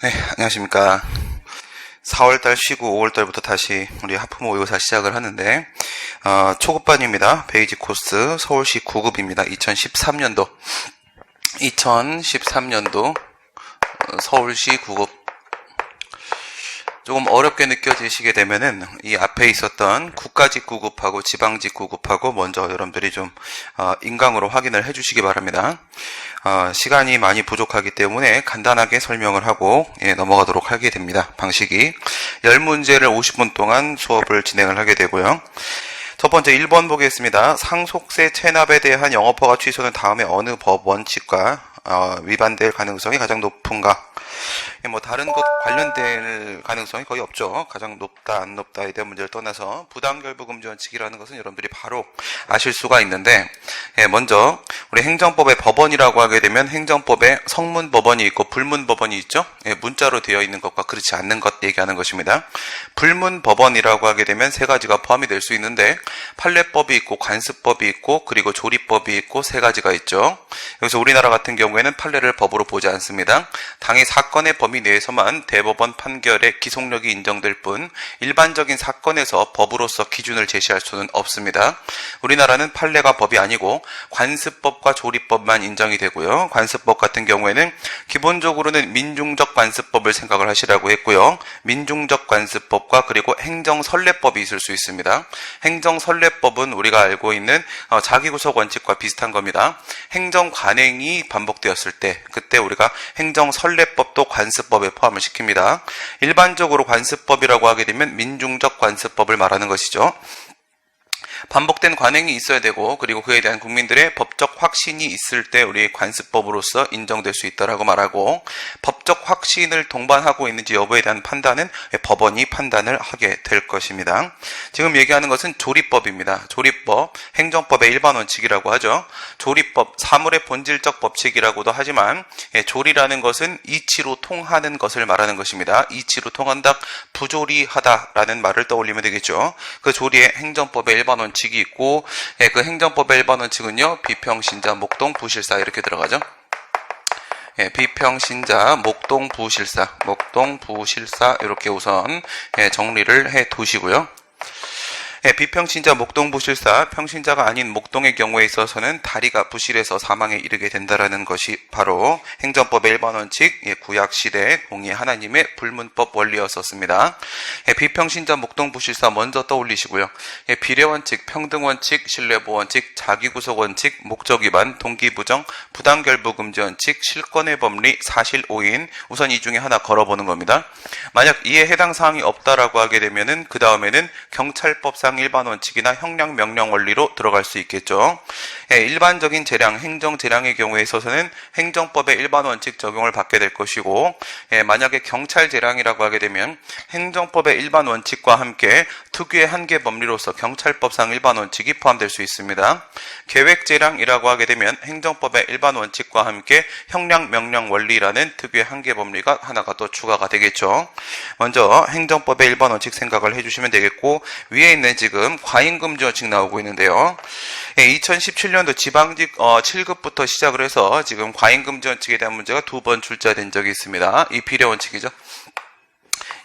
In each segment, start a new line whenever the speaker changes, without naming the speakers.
네, 안녕하십니까. 4월달 쉬고 5월달부터 다시 우리 하프 모의고사 시작을 하는데, 초급반입니다. 베이직 코스 서울시 9급입니다. 2013년도 서울시 9급. 조금 어렵게 느껴지시게 되면은 이 앞에 있었던 국가직 9급하고 지방직 9급하고 먼저 여러분들이 좀 인강으로 확인을 해주시기 바랍니다. 시간이 많이 부족하기 때문에 간단하게 설명을 하고 넘어가도록 하게 됩니다. 방식이 10문제를 50분 동안 수업을 진행을 하게 되고요. 첫 번째 1번 보겠습니다. 상속세 체납에 대한 영업허가 취소는 다음에 어느 법 원칙과 위반될 가능성이 가장 높은가? 뭐 다른 것 관련될 가능성이 거의 없죠. 가장 높다 안 높다에 대한 문제를 떠나서 부당결부금지 원칙이라는 것은 여러분들이 바로 아실 수가 있는데, 먼저 우리 행정법의 법원이라고 하게 되면 행정법에 성문법원이 있고 불문법원이 있죠. 문자로 되어 있는 것과 그렇지 않는 것 얘기하는 것입니다. 불문법원이라고 하게 되면 세 가지가 포함이 될 수 있는데, 판례법이 있고 관습법이 있고 그리고 조리법이 있고 세 가지가 있죠. 여기서 우리나라 같은 경우에는 판례를 법으로 보지 않습니다. 당의 사건의 범위 내에서만 대법원 판결의 기속력이 인정될 뿐 일반적인 사건에서 법으로서 기준을 제시할 수는 없습니다. 우리나라는 판례가 법이 아니고 관습법과 조리법만 인정이 되고요. 관습법 같은 경우에는 기본적으로는 민중적 관습법을 생각을 하시라고 했고요. 민중적 관습법과 그리고 행정선례법이 있을 수 있습니다. 행정선례법은 우리가 알고 있는 자기구속 원칙과 비슷한 겁니다. 행정관행이 반복되었을 때 그때 우리가 행정선례법도 관습법에 포함을 시킵니다. 일반적으로 관습법이라고 하게 되면 민중적 관습법을 말하는 것이죠. 반복된 관행이 있어야 되고 그리고 그에 대한 국민들의 법적 확신이 있을 때 우리 관습법으로서 인정될 수 있다라고 말하고, 법적 확신을 동반하고 있는지 여부에 대한 판단은 법원이 판단을 하게 될 것입니다. 지금 얘기하는 것은 조리법입니다. 조리법, 행정법의 일반 원칙이라고 하죠. 조리법, 사물의 본질적 법칙이라고도 하지만 조리라는 것은 이치로 통하는 것을 말하는 것입니다. 이치로 통한다, 부조리하다라는 말을 떠올리면 되겠죠. 그 조리의 행정법의 일반 원칙이 있고, 그 행정법의 일반 원칙은요, 비평신자, 목동, 부실사 이렇게 들어가죠. 비평신자, 목동, 부실사 이렇게 우선 정리를 해 두시고요. 비평신자, 목동부실사, 평신자가 아닌 목동의 경우에 있어서는 다리가 부실해서 사망에 이르게 된다라는 것이 바로 행정법의 일반 원칙, 구약시대 공의 하나님의 불문법 원리였었습니다. 비평신자, 목동부실사 먼저 떠올리시고요. 비례원칙, 평등원칙, 신뢰보원칙, 자기구속원칙, 목적위반, 동기부정, 부당결부금지 원칙, 실권의 법리, 사실오인, 우선 이 중에 하나 걸어보는 겁니다. 만약 이에 해당 사항이 없다라고 하게 되면은 그 다음에는 경찰법상 일반 원칙이나 형량 명령 원리로 들어갈 수 있겠죠. 일반적인 재량, 행정 재량의 경우에 있어서는 행정법의 일반 원칙 적용을 받게 될 것이고, 만약에 경찰 재량이라고 하게 되면 행정법의 일반 원칙과 함께 특유의 한계 법리로서 경찰법상 일반 원칙이 포함될 수 있습니다. 계획 재량이라고 하게 되면 행정법의 일반 원칙과 함께 형량 명령 원리라는 특유의 한계 법리가 하나가 더 추가가 되겠죠. 먼저 행정법의 일반 원칙 생각을 해주시면 되겠고, 위에 있는 지금 과잉금지 원칙 나오고 있는데요. 2017년도 지방직 7급부터 시작을 해서 지금 과잉금지 원칙에 대한 문제가 2번 출제된 적이 있습니다. 이 비례원칙이죠.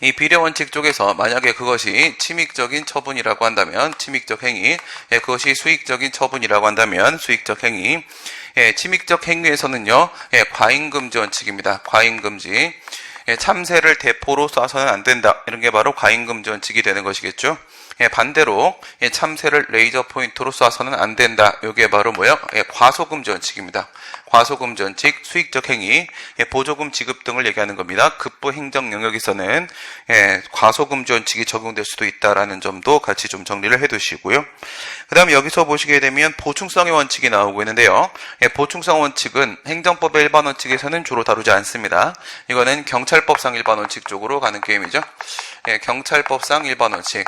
이 비례원칙 쪽에서 만약에 그것이 침익적인 처분이라고 한다면 침익적 행위, 그것이 수익적인 처분이라고 한다면 수익적 행위, 침익적 행위에서는요, 과잉금지 원칙입니다. 과잉금지. 참새를 대포로 쏴서는 안 된다. 이런 게 바로 과잉금지 원칙이 되는 것이겠죠. 반대로 참새를 레이저 포인트로 쏴서는 안 된다. 이게 바로 뭐예요? 과소금지 원칙입니다. 과소금지 원칙, 수익적 행위, 보조금 지급 등을 얘기하는 겁니다. 급부 행정 영역에서는 과소금지 원칙이 적용될 수도 있다라는 점도 같이 좀 정리를 해두시고요. 그 다음에 여기서 보시게 되면 보충성의 원칙이 나오고 있는데요. 보충성 원칙은 행정법의 일반 원칙에서는 주로 다루지 않습니다. 이거는 경찰법상 일반 원칙 쪽으로 가는 게임이죠. 경찰법상 일반 원칙.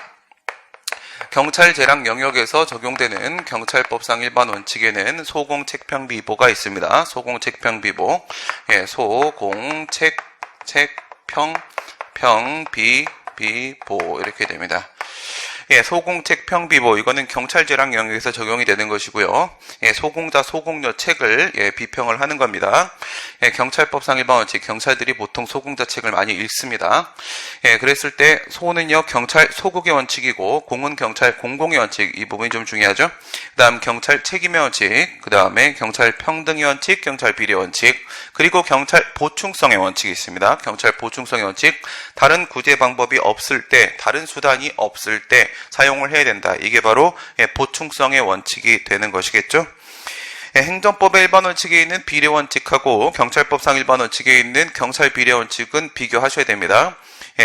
경찰 재량 영역에서 적용되는 경찰법상 일반 원칙에는 소공책평비보가 있습니다. 소공책평비보, 소공책평비보 이렇게 됩니다. 소공책평비보, 이거는 경찰 재량 영역에서 적용이 되는 것이고요. 소공자, 소공녀 책을 비평을 하는 겁니다. 경찰법상 일반 원칙, 경찰들이 보통 소공자책을 많이 읽습니다. 그랬을 때 소는요 경찰 소국의 원칙이고 공은 경찰 공공의 원칙, 이 부분이 좀 중요하죠. 그 다음 경찰 책임의 원칙, 그 다음에 경찰 평등의 원칙, 경찰 비례 원칙, 그리고 경찰 보충성의 원칙이 있습니다. 경찰 보충성의 원칙, 다른 구제 방법이 없을 때, 다른 수단이 없을 때 사용을 해야 된다. 이게 바로 보충성의 원칙이 되는 것이겠죠. 행정법의 일반 원칙에 있는 비례 원칙하고 경찰법상 일반 원칙에 있는 경찰 비례 원칙은 비교하셔야 됩니다.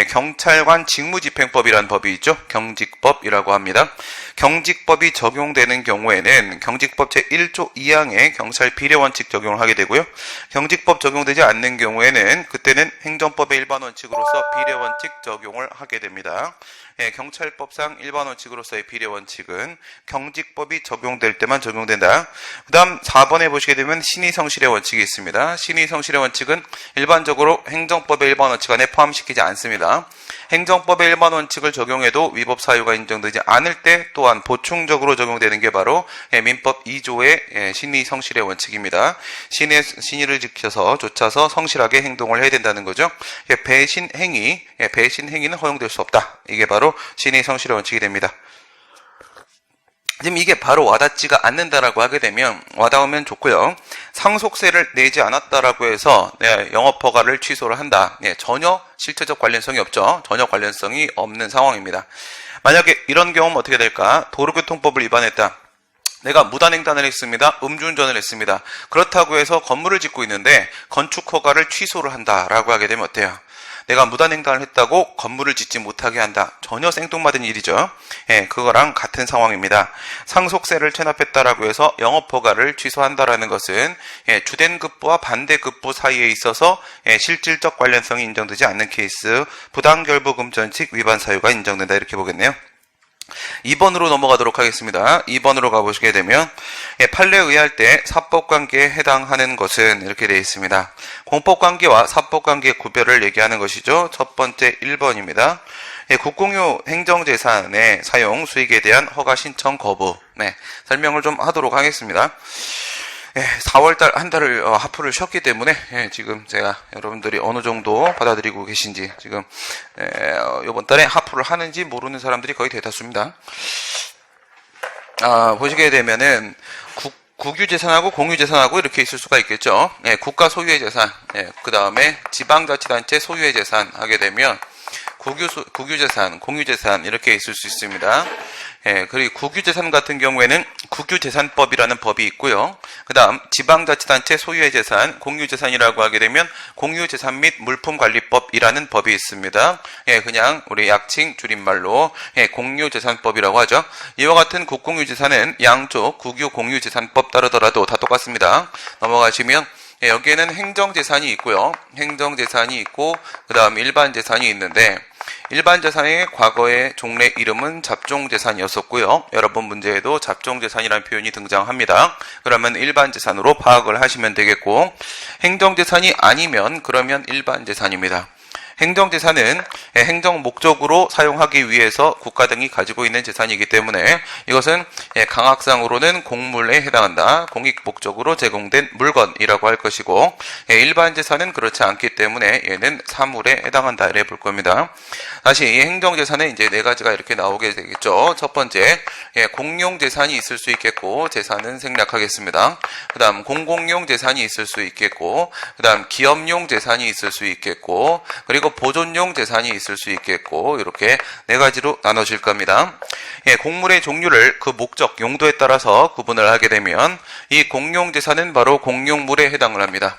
경찰관 직무집행법이라는 법이 있죠. 경직법이라고 합니다. 경직법이 적용되는 경우에는 경직법 제1조 2항의 경찰 비례 원칙 적용을 하게 되고요. 경직법 적용되지 않는 경우에는 그때는 행정법의 일반 원칙으로서 비례 원칙 적용을 하게 됩니다. 경찰법상 일반 원칙으로서의 비례 원칙은 경직법이 적용될 때만 적용된다. 그 다음 4번에 보시게 되면 신의성실의 원칙이 있습니다. 신의성실의 원칙은 일반적으로 행정법의 일반 원칙 안에 포함시키지 않습니다. 행정법의 일반 원칙을 적용해도 위법 사유가 인정되지 않을 때 또한 보충적으로 적용되는 게 바로 민법 2조의 신의성실의 원칙입니다. 신의를 지켜서 좇아서 성실하게 행동을 해야 된다는 거죠. 배신행위는 허용될 수 없다. 이게 바로 신의성실의 원칙이 됩니다. 지금 이게 바로 와닿지가 않는다라고 하게 되면 와닿으면 좋고요. 상속세를 내지 않았다라고 해서 영업허가를 취소를 한다. 전혀 실체적 관련성이 없죠. 전혀 관련성이 없는 상황입니다. 만약에 이런 경우는 어떻게 될까? 도로교통법을 위반했다. 내가 무단횡단을 했습니다. 음주운전을 했습니다. 그렇다고 해서 건물을 짓고 있는데 건축허가를 취소를 한다라고 하게 되면 어때요? 내가 무단횡단을 했다고 건물을 짓지 못하게 한다. 전혀 생뚱맞은 일이죠. 그거랑 같은 상황입니다. 상속세를 체납했다라고 해서 영업허가를 취소한다라는 것은 주된 급부와 반대 급부 사이에 있어서 실질적 관련성이 인정되지 않는 케이스, 부당결부금전칙 위반 사유가 인정된다. 이렇게 보겠네요. 2번으로 넘어가도록 하겠습니다. 2번으로 가보시게 되면 판례에 의할 때 사법관계에 해당하는 것은 이렇게 되어 있습니다. 공법관계와 사법관계의 구별을 얘기하는 것이죠. 첫 번째 1번입니다. 국공유 행정재산의 사용 수익에 대한 허가 신청 거부. 설명을 좀 하도록 하겠습니다. 4월달 한 달을 하프를 쉬었기 때문에 지금 제가 여러분들이 어느 정도 받아들이고 계신지 지금 이번 달에 하프를 하는지 모르는 사람들이 거의 대다수입니다. 보시게 되면은 국유재산하고 공유재산하고 이렇게 있을 수가 있겠죠. 국가 소유의 재산, 그 다음에 지방자치단체 소유의 재산 하게 되면 국유재산, 공유재산 이렇게 있을 수 있습니다. 그리고 국유재산 같은 경우에는 국유재산법이라는 법이 있고요. 그 다음 지방자치단체 소유의 재산, 공유재산이라고 하게 되면 공유재산 및 물품관리법이라는 법이 있습니다. 그냥 우리 약칭 줄임말로 공유재산법이라고 하죠. 이와 같은 국공유재산은 양쪽 국유 공유재산법 따르더라도 다 똑같습니다. 넘어가시면 여기에는 행정재산이 있고요. 행정재산이 있고 그 다음 일반재산이 있는데 일반재산의 과거의 종래 이름은 잡종재산이었었고요. 여러분 문제에도 잡종재산이라는 표현이 등장합니다. 그러면 일반재산으로 파악을 하시면 되겠고 행정재산이 아니면 그러면 일반재산입니다. 행정재산은 행정 목적으로 사용하기 위해서 국가 등이 가지고 있는 재산이기 때문에 이것은 강학상으로는 공물에 해당한다. 공익 목적으로 제공된 물건이라고 할 것이고 일반재산은 그렇지 않기 때문에 얘는 사물에 해당한다. 이래 볼 겁니다. 다시 이 행정재산에 이제 네 가지가 이렇게 나오게 되겠죠. 첫 번째, 공용재산이 있을 수 있겠고 재산은 생략하겠습니다. 그 다음 공공용 재산이 있을 수 있겠고 그 다음 기업용 재산이 있을 수 있겠고 그리고 보존용 재산이 있을 수 있겠고 이렇게 네 가지로 나눠질 겁니다. 공물의 종류를 그 목적, 용도에 따라서 구분을 하게 되면 이 공용재산은 바로 공용물에 해당을 합니다.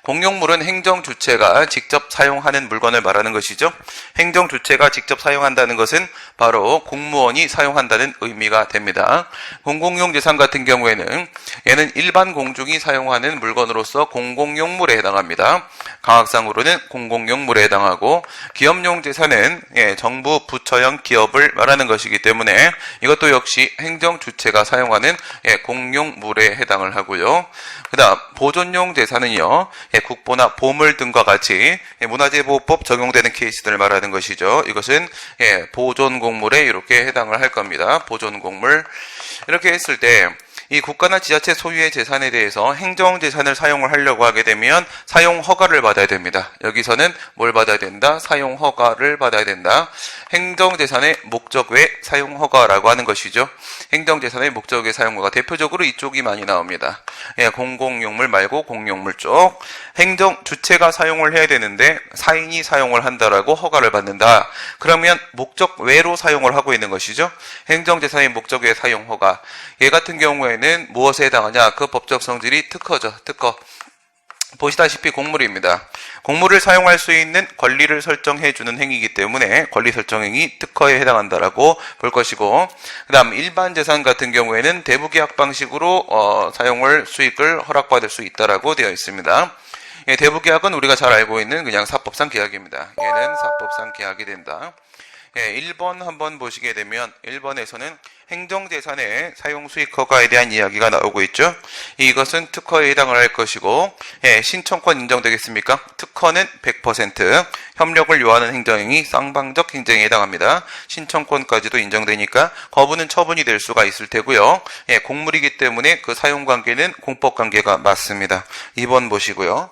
공용물은 행정주체가 직접 사용하는 물건을 말하는 것이죠. 행정주체가 직접 사용한다는 것은 바로 공무원이 사용한다는 의미가 됩니다. 공공용 재산 같은 경우에는 얘는 일반 공중이 사용하는 물건으로서 공공용물에 해당합니다. 강학상으로는 공공용물에 해당하고 기업용 재산은 정부 부처형 기업을 말하는 것이기 때문에 이것도 역시 행정주체가 사용하는 공용물에 해당을 하고요. 그 다음 보존용 재산은요. 국보나 보물 등과 같이 문화재보호법 적용되는 케이스들을 말하는 것이죠. 이것은 보존공물에 이렇게 해당을 할 겁니다. 보존공물. 이렇게 했을 때 이 국가나 지자체 소유의 재산에 대해서 행정재산을 사용을 하려고 하게 되면 사용 허가를 받아야 됩니다. 여기서는 뭘 받아야 된다? 사용 허가를 받아야 된다. 행정재산의 목적 외 사용 허가라고 하는 것이죠. 행정재산의 목적 외 사용 허가. 대표적으로 이쪽이 많이 나옵니다. 공공용물 말고 공용물 쪽. 행정 주체가 사용을 해야 되는데 사인이 사용을 한다라고 허가를 받는다. 그러면 목적 외로 사용을 하고 있는 것이죠. 행정재산의 목적 외 사용 허가. 얘 같은 경우에는 무엇에 해당하냐? 그 법적 성질이 특허죠. 특허. 보시다시피 공물입니다. 공물을 사용할 수 있는 권리를 설정해주는 행위이기 때문에 권리 설정 행위 특허에 해당한다라고 볼 것이고, 그 다음 일반 재산 같은 경우에는 대부계약 방식으로 사용을 수익을 허락받을 수 있다라고 되어 있습니다. 대부계약은 우리가 잘 알고 있는 그냥 사법상 계약입니다. 얘는 사법상 계약이 된다. 1번 한번 보시게 되면 1번에서는 행정재산의 사용수익 허가에 대한 이야기가 나오고 있죠. 이것은 특허에 해당을 할 것이고, 신청권 인정되겠습니까? 특허는 100%, 협력을 요하는 행정행위, 쌍방적 행정에 해당합니다. 신청권까지도 인정되니까 거부는 처분이 될 수가 있을 테고요. 공물이기 때문에 그 사용관계는 공법관계가 맞습니다. 2번 보시고요.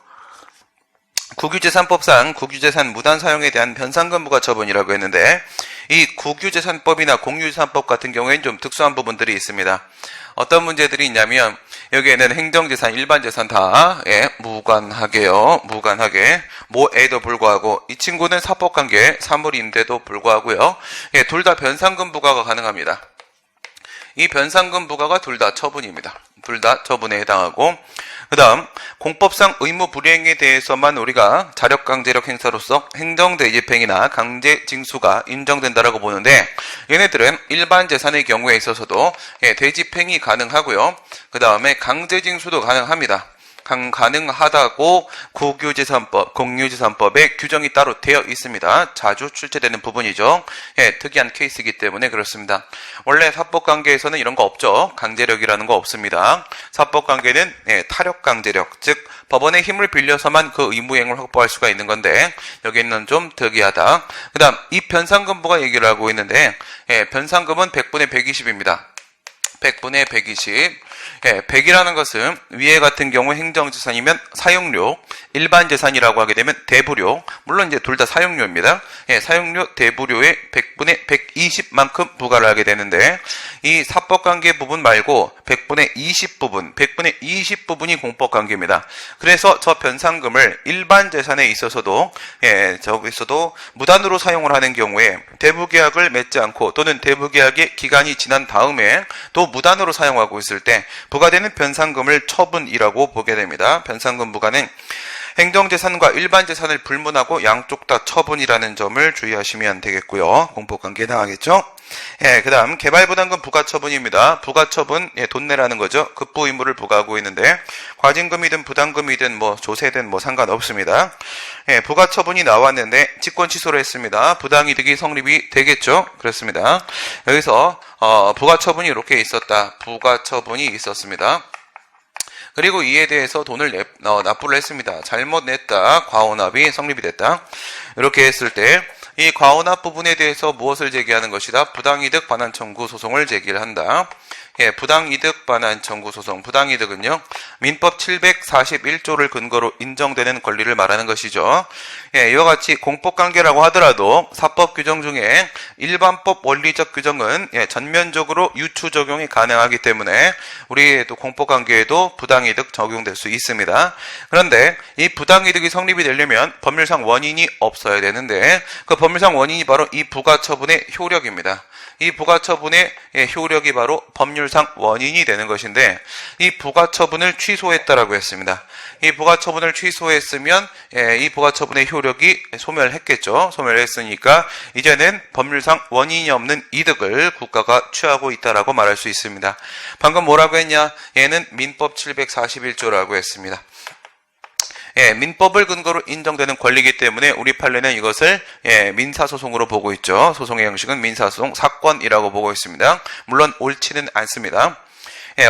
국유재산법상 국유재산 무단 사용에 대한 변상금 부과처분이라고 했는데, 이 국유재산법이나 공유재산법 같은 경우에는 좀 특수한 부분들이 있습니다. 어떤 문제들이 있냐면 여기에는 행정재산, 일반재산 다 무관하게요. 무관하게 뭐에도 불구하고 이 친구는 사법관계, 사물인데도 불구하고요. 둘 다 변상금 부과가 가능합니다. 이 변상금 부과가 둘 다 처분입니다. 둘 다 처분에 해당하고, 그 다음 공법상 의무 불이행에 대해서만 우리가 자력강제력 행사로서 행정대집행이나 강제징수가 인정된다라고 보는데, 얘네들은 일반 재산의 경우에 있어서도 대집행이 가능하고요. 그 다음에 강제징수도 가능합니다. 가능하다고 국유재산법, 공유재산법에 규정이 따로 되어 있습니다. 자주 출제되는 부분이죠. 특이한 케이스이기 때문에 그렇습니다. 원래 사법관계에서는 이런 거 없죠. 강제력이라는 거 없습니다. 사법관계는 타력강제력, 즉 법원의 힘을 빌려서만 그 의무행을 확보할 수가 있는 건데, 여기는 좀 특이하다. 그 다음 이 변상금부가 얘기를 하고 있는데, 변상금은 100분의 120입니다. 100분의 120. 100이라는 것은 위에 같은 경우 행정재산이면 사용료, 일반 재산이라고 하게 되면 대부료, 물론 이제 둘 다 사용료입니다. 사용료, 대부료의 100분의 120만큼 부과를 하게 되는데, 이 사법관계 부분 말고 100분의 20 부분, 100분의 20 부분이 공법관계입니다. 그래서 저 변상금을 일반 재산에 있어서도 저기서도 무단으로 사용을 하는 경우에 대부계약을 맺지 않고 또는 대부계약의 기간이 지난 다음에 또 무단으로 사용하고 있을 때 부과되는 변상금을 처분이라고 보게 됩니다. 변상금 부과는 행정재산과 일반재산을 불문하고 양쪽 다 처분이라는 점을 주의하시면 되겠고요. 공법관계에 해당하겠죠? 그 다음 개발부담금 부과처분입니다. 부과처분, 돈 내라는 거죠. 급부 의무를 부과하고 있는데 과징금이든 부담금이든 뭐 조세든 뭐 상관없습니다. 부과처분이 나왔는데 직권 취소를 했습니다. 부당이득이 성립이 되겠죠? 그렇습니다. 여기서 부과처분이 이렇게 있었다. 부과처분이 있었습니다. 그리고 이에 대해서 돈을 납부를 했습니다. 잘못 냈다. 과오납이 성립이 됐다. 이렇게 했을 때 이 과오납 부분에 대해서 무엇을 제기하는 것이다? 부당이득 반환 청구 소송을 제기를 한다. 부당이득 반환 청구 소송. 부당이득은요, 민법 741조를 근거로 인정되는 권리를 말하는 것이죠. 이와 같이 공법관계라고 하더라도 사법 규정 중에 일반법 원리적 규정은 전면적으로 유추 적용이 가능하기 때문에 우리 또 공법관계에도 부당이득 적용될 수 있습니다. 그런데 이 부당이득이 성립이 되려면 법률상 원인이 없어야 되는데, 그 법률상 원인이 바로 이 부과처분의 효력입니다. 이 부과처분의 효력이 바로 법률상 원인이 되는 것인데, 이 부과처분을 취소했다라고 했습니다. 이 부과처분을 취소했으면 이 부과처분의 효력이 소멸했겠죠. 소멸했으니까 이제는 법률상 원인이 없는 이득을 국가가 취하고 있다라고 말할 수 있습니다. 방금 뭐라고 했냐? 얘는 민법 741조라고 했습니다. 민법을 근거로 인정되는 권리이기 때문에 우리 판례는 이것을 민사소송으로 보고 있죠. 소송의 형식은 민사소송 사건이라고 보고 있습니다. 물론 옳지는 않습니다.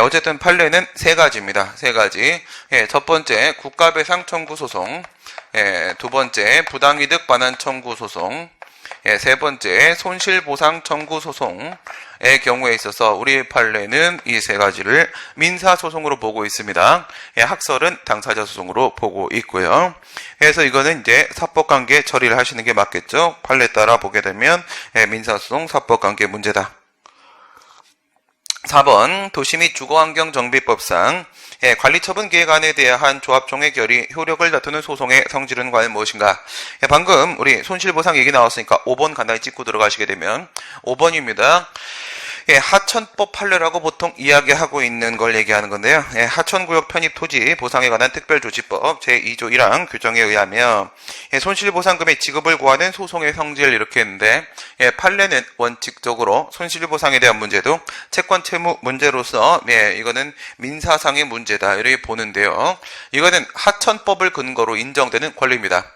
어쨌든 판례는 세 가지입니다. 세 가지. 첫 번째 국가배상 청구 소송, 두 번째 부당이득 반환 청구 소송, 세 번째, 손실보상 청구 소송의 경우에 있어서 우리 판례는 이 세 가지를 민사소송으로 보고 있습니다. 학설은 당사자 소송으로 보고 있고요. 그래서 이거는 이제 사법관계 처리를 하시는 게 맞겠죠. 판례 따라 보게 되면 민사소송 사법관계 문제다. 4번 도시 및 주거환경정비법상 관리처분 계획안에 대한 조합총회 결의 효력을 다투는 소송의 성질은 과연 무엇인가? 방금 우리 손실보상 얘기 나왔으니까 5번 간단히 짚고 들어가시게 되면 5번입니다. 하천법 판례라고 보통 이야기하고 있는 걸 얘기하는 건데요. 하천구역 편입 토지 보상에 관한 특별조치법 제2조 1항 규정에 의하면 손실보상금의 지급을 구하는 소송의 성질 이렇게 했는데 판례는 원칙적으로 손실보상에 대한 문제도 채권 채무 문제로서 이거는 민사상의 문제다 이렇게 보는데요. 이거는 하천법을 근거로 인정되는 권리입니다.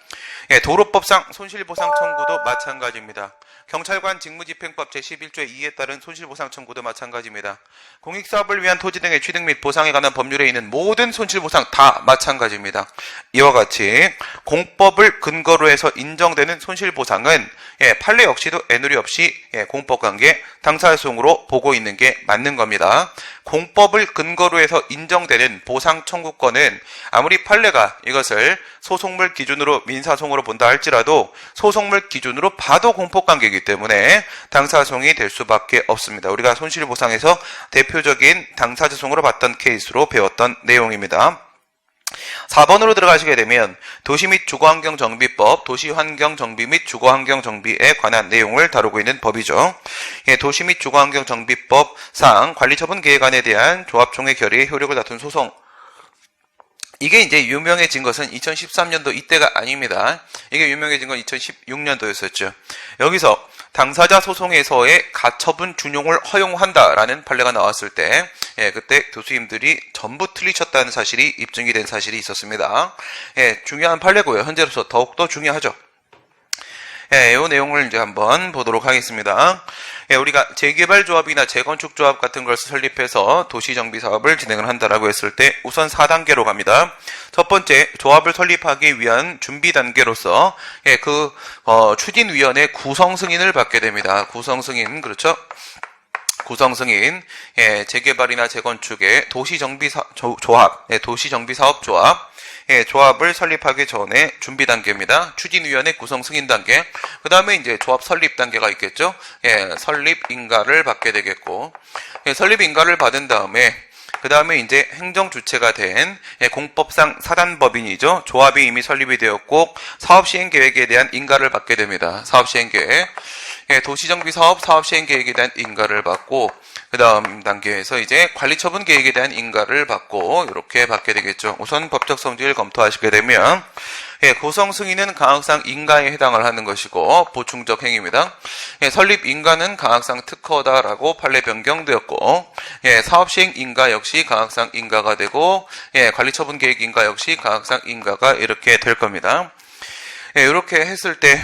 도로법상 손실보상 청구도 마찬가지입니다. 경찰관 직무집행법 제11조 2에 따른 손실보상 청구도 마찬가지입니다. 공익사업을 위한 토지 등의 취득 및 보상에 관한 법률에 있는 모든 손실보상 다 마찬가지입니다. 이와 같이 공법을 근거로 해서 인정되는 손실보상은 판례 역시도 애누리 없이 공법관계 당사소송으로 보고 있는 게 맞는 겁니다. 공법을 근거로 해서 인정되는 보상 청구권은 아무리 판례가 이것을 소송물 기준으로 민사소송으로 본다 할지라도 소송물 기준으로 봐도 공법관계이기 때문에 당사소송이 될 수밖에 없습니다. 우리가 손실보상에서 대표적인 당사자소송으로 봤던 케이스로 배웠던 내용입니다. 4번으로 들어가시게 되면 도시 및 주거환경정비법, 도시환경정비 및 주거환경정비에 관한 내용을 다루고 있는 법이죠. 도시 및 주거환경정비법상 관리처분 계획안에 대한 조합총회 결의의 효력을 다툰 소송. 이게 이제 유명해진 것은 2013년도 이때가 아닙니다. 이게 유명해진 건 2016년도였었죠. 여기서 당사자 소송에서의 가처분 준용을 허용한다라는 판례가 나왔을 때 그때 교수님들이 전부 틀리셨다는 사실이 입증이 된 사실이 있었습니다. 중요한 판례고요. 현재로서 더욱더 중요하죠. 이 내용을 이제 한번 보도록 하겠습니다. 우리가 재개발조합이나 재건축조합 같은 걸 설립해서 도시정비 사업을 진행을 한다라고 했을 때 우선 4단계로 갑니다. 첫 번째, 조합을 설립하기 위한 준비 단계로서 추진위원회 구성 승인을 받게 됩니다. 구성 승인, 그렇죠? 구성 승인, 재개발이나 재건축의 도시정비사업조합, 도시정비사업조합, 조합을 설립하기 전에 준비 단계입니다. 추진위원회 구성 승인 단계. 그 다음에 이제 조합 설립 단계가 있겠죠. 설립 인가를 받게 되겠고, 설립 인가를 받은 다음에 그 다음에 이제 행정 주체가 된 공법상 사단법인이죠. 조합이 이미 설립이 되었고 사업 시행 계획에 대한 인가를 받게 됩니다. 사업 시행 계획. 도시정비 사업 사업 시행 계획에 대한 인가를 받고 그 다음 단계에서 이제 관리처분 계획에 대한 인가를 받고 이렇게 받게 되겠죠. 우선 법적 성질을 검토하시게 되면 구성 승인은 강학상 인가에 해당을 하는 것이고 보충적 행위입니다. 설립 인가는 강학상 특허다라고 판례 변경되었고 사업 시행 인가 역시 강학상 인가가 되고 관리처분 계획 인가 역시 강학상 인가가 이렇게 될 겁니다. 이렇게 했을 때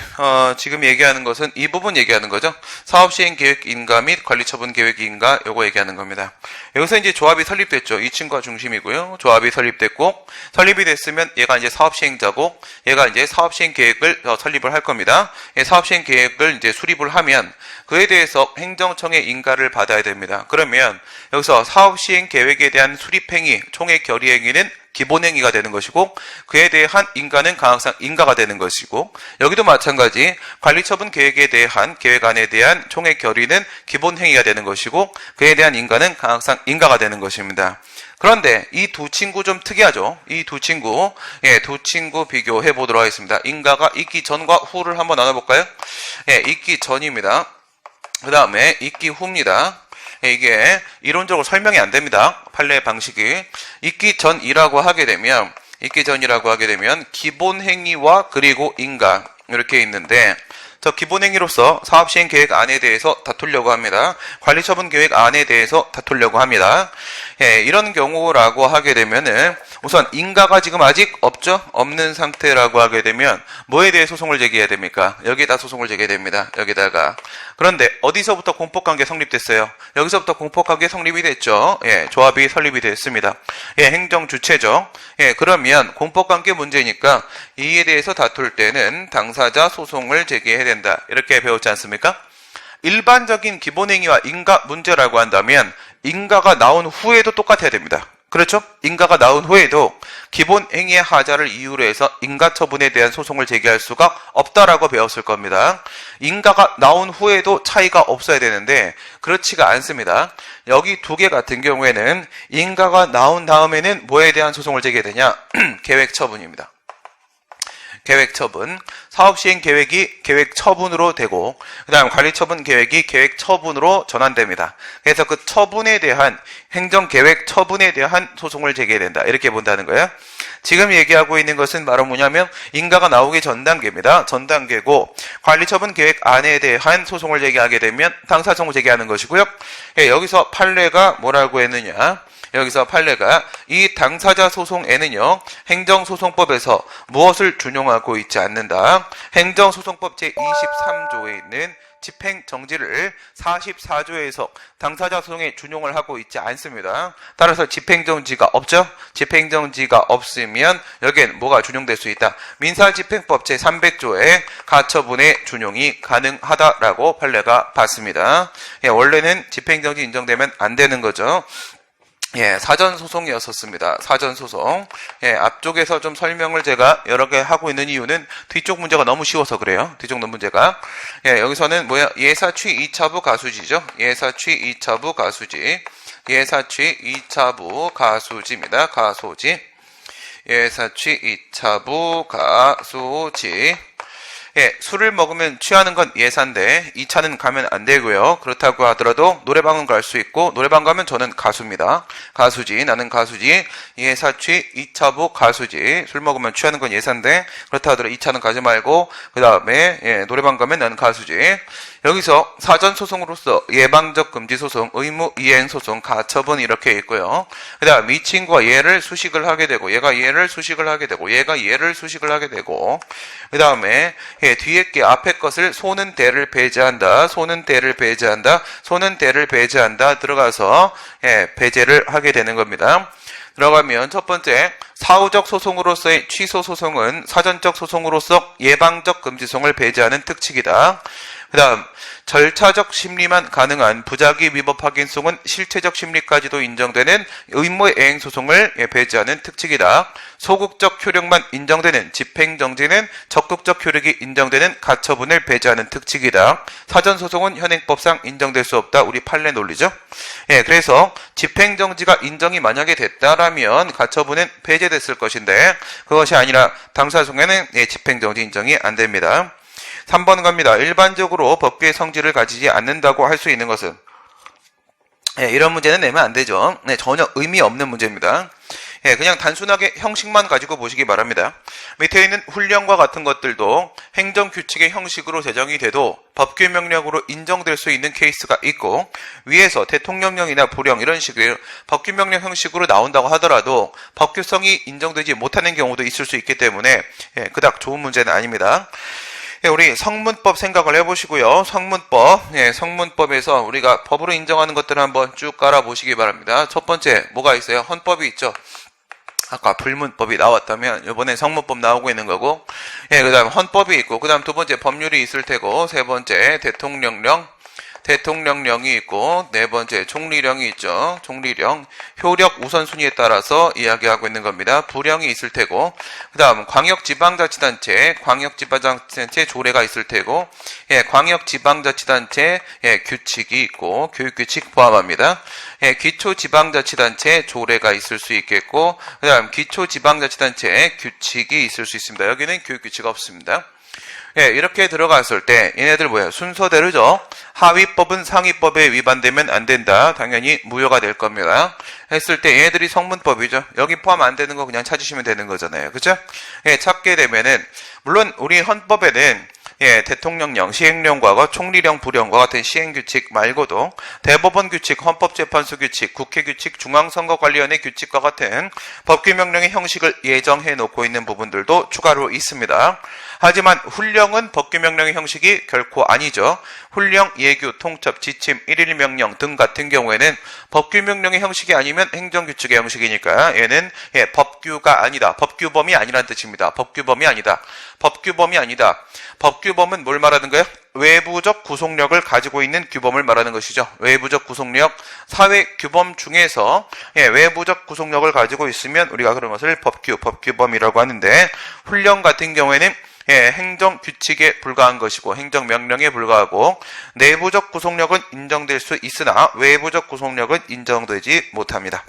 지금 얘기하는 것은 이 부분 얘기하는 거죠. 사업시행 계획 인가 및 관리처분 계획 인가 요거 얘기하는 겁니다. 여기서 이제 조합이 설립됐죠. 이 친구가 중심이고요. 조합이 설립됐고 설립이 됐으면 얘가 이제 사업시행자고 얘가 이제 사업시행 계획을 설립을 할 겁니다. 사업시행 계획을 이제 수립을 하면 그에 대해서 행정청의 인가를 받아야 됩니다. 그러면 여기서 사업시행 계획에 대한 수립행위, 총액 결의행위는 기본행위가 되는 것이고 그에 대한 인가는 강학상 인가가 되는 것이고 여기도 마찬가지 관리처분 계획에 대한 계획안에 대한 총액 결의는 기본행위가 되는 것이고 그에 대한 인가는 강학상 인가가 되는 것입니다. 그런데 이 두 친구 좀 특이하죠. 이 두 친구 두 친구 비교해 보도록 하겠습니다. 인가가 있기 전과 후를 한번 나눠볼까요? 있기 전입니다. 그 다음에 있기 후입니다. 이게 이론적으로 설명이 안 됩니다. 판례 방식이 있기 전이라고 하게 되면 기본 행위와 그리고 인가 이렇게 있는데 저 기본 행위로서 사업 시행 계획 안에 대해서 다투려고 합니다. 관리처분 계획 안에 대해서 다투려고 합니다. 이런 경우라고 하게 되면은 우선 인가가 지금 아직 없죠? 없는 상태라고 하게 되면 뭐에 대해 소송을 제기해야 됩니까? 여기다 소송을 제기됩니다. 여기다가. 그런데 어디서부터 공법관계 성립됐어요? 여기서부터 공법관계 성립이 됐죠. 예, 조합이 설립이 됐습니다. 예, 행정 주체죠. 예, 그러면 공법관계 문제니까 이에 대해서 다툴 때는 당사자 소송을 제기해야 된다. 이렇게 배웠지 않습니까? 일반적인 기본행위와 인가 문제라고 한다면 인가가 나온 후에도 똑같아야 됩니다. 그렇죠? 인가가 나온 후에도 기본 행위의 하자를 이유로 해서 인가 처분에 대한 소송을 제기할 수가 없다라고 배웠을 겁니다. 인가가 나온 후에도 차이가 없어야 되는데 그렇지가 않습니다. 여기 두 개 같은 경우에는 인가가 나온 다음에는 뭐에 대한 소송을 제기해야 되냐? 계획 처분입니다. 계획 처분, 사업 시행 계획이 계획 처분으로 되고 그 다음 관리 처분 계획이 계획 처분으로 전환됩니다. 그래서 그 처분에 대한 행정 계획 처분에 대한 소송을 제기해야 된다. 이렇게 본다는 거예요. 지금 얘기하고 있는 것은 바로 뭐냐면 인가가 나오기 전 단계입니다. 전 단계고 관리 처분 계획 안에 대한 소송을 제기하게 되면 당사소송을 제기하는 것이고요. 예, 여기서 판례가 뭐라고 했느냐? 여기서 판례가 이 당사자 소송에는요 행정소송법에서 무엇을 준용하고 있지 않는다. 행정소송법 제23조에 있는 집행정지를 44조에서 당사자 소송에 준용을 하고 있지 않습니다. 따라서 집행정지가 없죠. 집행정지가 없으면 여기엔 뭐가 준용될 수 있다. 민사집행법 제300조에 가처분의 준용이 가능하다라고 판례가 봤습니다. 예, 원래는 집행정지 인정되면 안 되는 거죠. 예, 사전소송이었었습니다. 사전소송. 예, 앞쪽에서 좀 설명을 제가 여러 개 하고 있는 이유는 뒤쪽 문제가 너무 쉬워서 그래요. 뒤쪽 문제가. 예, 여기서는 뭐야? 예사취 2차부 가수지죠. 예사취 2차부 가수지. 예사취 2차부 가수지입니다. 가소지. 예사취 2차부 가수지. 예, 술을 먹으면 취하는 건 예사인데 2차는 가면 안 되고요. 그렇다고 하더라도 노래방은 갈 수 있고 노래방 가면 저는 가수입니다. 가수지, 나는 가수지. 예사취 2차부 가수지. 술 먹으면 취하는 건 예사인데 그렇다 하더라도 2차는 가지 말고 그 다음에 예, 노래방 가면 나는 가수지. 여기서 사전소송으로서 예방적 금지소송, 의무이행소송, 가처분 이렇게 있고요. 그 다음 이 친구가 얘를 수식을 하게 되고 얘가 얘를 수식을 하게 되고 얘가 얘를 수식을 하게 되고 그 다음에 예, 뒤에 게 앞에 것을 소는 대를 배제한다. 소는 대를 배제한다. 소는 대를 배제한다. 들어가서 예, 배제를 하게 되는 겁니다. 들어가면 첫 번째 사후적 소송으로서의 취소 소송은 사전적 소송으로서 예방적 금지소송을 배제하는 특칙이다. 그 다음 절차적 심리만 가능한 부작위 위법 확인소송은 실체적 심리까지도 인정되는 의무이행 소송을 배제하는 특칙이다. 소극적 효력만 인정되는 집행정지는 적극적 효력이 인정되는 가처분을 배제하는 특칙이다. 사전소송은 현행법상 인정될 수 없다. 우리 판례 논리죠. 예, 그래서 집행정지가 인정이 만약에 됐다라면 가처분은 배제됐을 것인데 그것이 아니라 당사소송에는 집행정지 인정이 안 됩니다. 3번 갑니다. 일반적으로 법규의 성질을 가지지 않는다고 할 수 있는 것은 예, 이런 문제는 내면 안 되죠. 네, 전혀 의미 없는 문제입니다. 예, 그냥 단순하게 형식만 가지고 보시기 바랍니다. 밑에 있는 훈령과 같은 것들도 행정규칙의 형식으로 제정이 돼도 법규 명령으로 인정될 수 있는 케이스가 있고 위에서 대통령령이나 부령 이런 식의 법규 명령 형식으로 나온다고 하더라도 법규성이 인정되지 못하는 경우도 있을 수 있기 때문에 예, 그닥 좋은 문제는 아닙니다. 예, 우리 성문법 생각을 해보시고요. 성문법, 예, 성문법에서 우리가 법으로 인정하는 것들을 한번 쭉 깔아보시기 바랍니다. 첫 번째, 뭐가 있어요? 헌법이 있죠. 아까 불문법이 나왔다면 이번에 성문법 나오고 있는 거고, 예, 그 다음 헌법이 있고, 그 다음 두 번째 법률이 있을 테고, 세 번째 대통령령이 있고, 네 번째 총리령이 있죠. 총리령, 효력 우선순위에 따라서 이야기하고 있는 겁니다. 부령이 있을 테고, 그 다음 광역지방자치단체 조례가 있을 테고, 예, 광역지방자치단체 예, 규칙이 있고, 교육규칙 포함합니다. 예, 기초지방자치단체 조례가 있을 수 있겠고, 그 다음 기초지방자치단체 규칙이 있을 수 있습니다. 여기는 교육규칙 없습니다. 예, 이렇게 들어갔을 때 얘네들 뭐야? 순서대로죠. 하위법은 상위법에 위반되면 안 된다. 당연히 무효가 될 겁니다. 했을 때 얘네들이 성문법이죠. 여기 포함 안 되는 거 그냥 찾으시면 되는 거잖아요. 그죠? 예, 찾게 되면은 물론 우리 헌법에는 대통령령, 시행령 과거, 총리령, 부령과 같은 시행규칙 말고도 대법원 규칙, 헌법재판소 규칙, 국회 규칙, 중앙선거관리위원회 규칙과 같은 법규명령의 형식을 예정해 놓고 있는 부분들도 추가로 있습니다. 하지만 훈령은 법규명령의 형식이 결코 아니죠. 훈령, 예규, 통첩, 지침, 일일명령 등 같은 경우에는 법규명령의 형식이 아니면 행정규칙의 형식이니까 얘는 법규가 아니다. 법규범이 아니라는 뜻입니다. 법규범이 아니다. 법규범이 아니다. 법규범은 뭘 말하는 거예요? 외부적 구속력을 가지고 있는 규범을 말하는 것이죠. 외부적 구속력, 사회 규범 중에서 외부적 구속력을 가지고 있으면 우리가 그런 것을 법규범이라고 하는데, 훈령 같은 경우에는 행정 규칙에 불과한 것이고 행정명령에 불과하고, 내부적 구속력은 인정될 수 있으나 외부적 구속력은 인정되지 못합니다.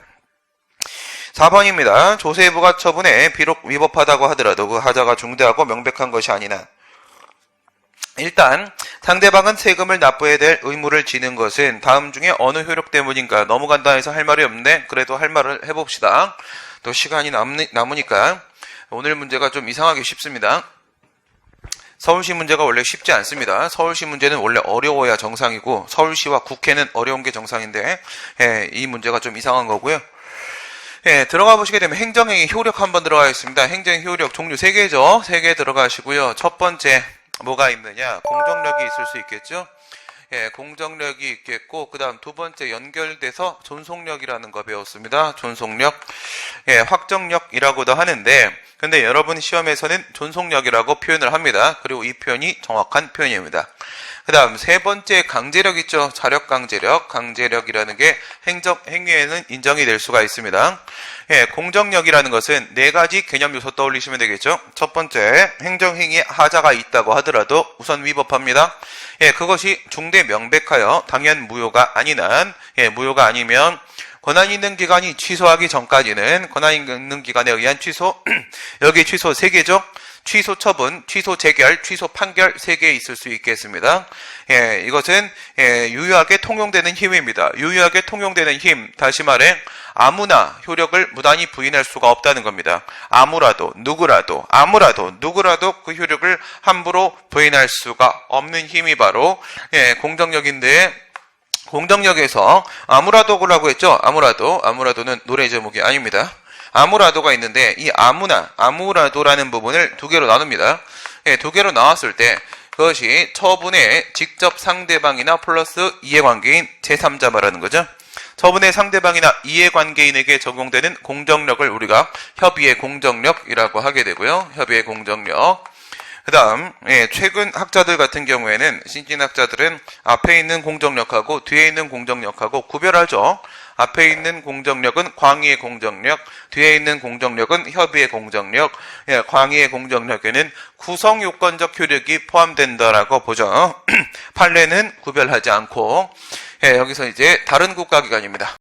4번입니다. 조세부가 처분에 비록 위법하다고 하더라도 그 하자가 중대하고 명백한 것이 아니나, 일단 상대방은 세금을 납부해야 될 의무를 지는 것은 다음 중에 어느 효력 때문인가? 너무 간단해서 할 말이 없는데 그래도 할 말을 해봅시다. 또 시간이 남으니까 오늘 문제가 좀 이상하게 쉽습니다. 서울시 문제가 원래 쉽지 않습니다. 서울시 문제는 원래 어려워야 정상이고 서울시와 국회는 어려운 게 정상인데 이 문제가 좀 이상한 거고요. 들어가 보시게 되면 행정행위 효력 한번 들어가 있습니다. 행정행위 효력 종류 3개죠. 3개 들어가시고요. 첫 번째 뭐가 있느냐? 공정력이 있을 수 있겠죠. 공정력이 있겠고, 그 다음 두 번째 연결돼서 존속력이라는 거 배웠습니다. 존속력, 확정력이라고도 하는데, 근데 여러분 시험에서는 존속력이라고 표현을 합니다. 그리고 이 표현이 정확한 표현입니다. 그 다음 세 번째 강제력 있죠. 자력 강제력, 강제력이라는 게 행정행위에는 인정이 될 수가 있습니다. 공정력이라는 것은 4가지 개념 요소 떠올리시면 되겠죠. 첫 번째, 행정행위에 하자가 있다고 하더라도 우선 위법합니다. 그것이 중대 명백하여 당연 무효가 아닌 한, 무효가 아니면 권한이 있는 기관이 취소하기 전까지는 권한이 있는 기관에 의한 취소, 여기 취소 3개죠. 취소 처분, 취소 재결, 취소 판결 3개 있을 수 있겠습니다. 이것은 유효하게 통용되는 힘입니다. 유효하게 통용되는 힘, 다시 말해 아무나 효력을 무단히 부인할 수가 없다는 겁니다. 아무라도 누구라도 그 효력을 함부로 부인할 수가 없는 힘이 바로 공정력인데, 공정력에서 아무라도라고 했죠. 아무라도는 노래 제목이 아닙니다. 아무라도가 있는데 이 아무라도라는 부분을 2개로 나눕니다. 2개로 나왔을 때 그것이 처분의 직접 상대방이나 플러스 이해관계인 제3자 말하는 거죠. 처분의 상대방이나 이해관계인에게 적용되는 공정력을 우리가 협의의 공정력이라고 하게 되고요. 협의의 공정력. 그 다음 최근 학자들 같은 경우에는, 신진학자들은 앞에 있는 공정력하고 뒤에 있는 공정력하고 구별하죠. 앞에 있는 공정력은 광의의 공정력, 뒤에 있는 공정력은 협의의 공정력. 광의의 공정력에는 구성요건적 효력이 포함된다라고 보죠. 판례는 구별하지 않고, 여기서 이제 다른 국가기관입니다.